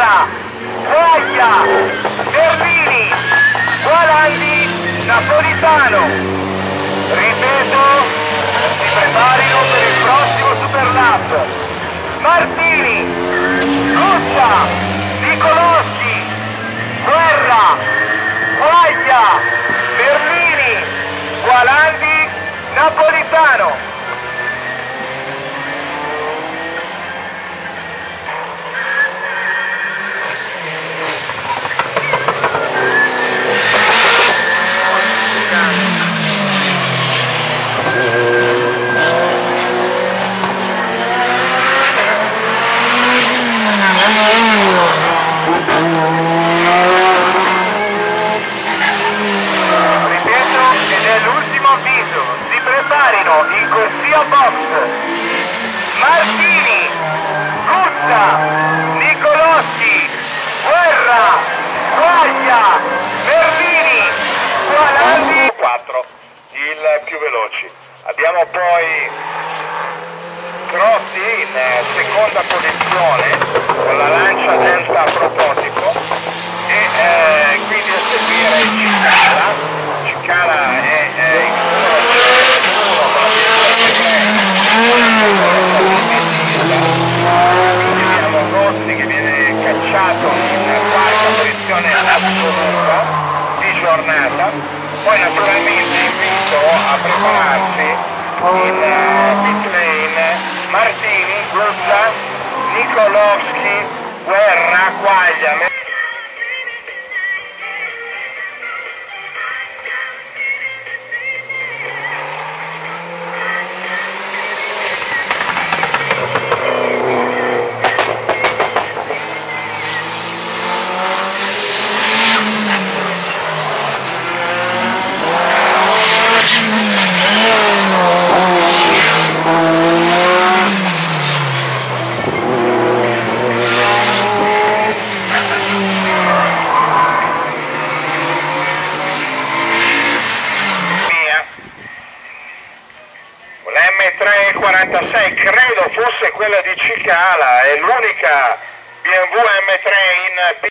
Guerra, Guaglia, Berlini, Gualandi, Napolitano. Ripeto, si preparino per il prossimo Superlap. Martini, Russa, Nicoloschi, Guerra, Guaglia, Berlini, Gualandi, Napolitano. In corsia box Martini, Russa, Nicoloschi, Guerra, Guaglia, Berlini, Gualandi. 4, il più veloci. Abbiamo poi Crossi in seconda posizione con la lancia delta prototipo e quindi a seguire Cicala è in abbiamo Rossi che viene cacciato in quarta posizione assoluta di giornata, poi naturalmente invito a prepararsi in pit lane Martini, Russa, Nicoloschi, Guerra, Quaglia. M346 credo fosse quella di Cicala, è l'unica BMW M3 in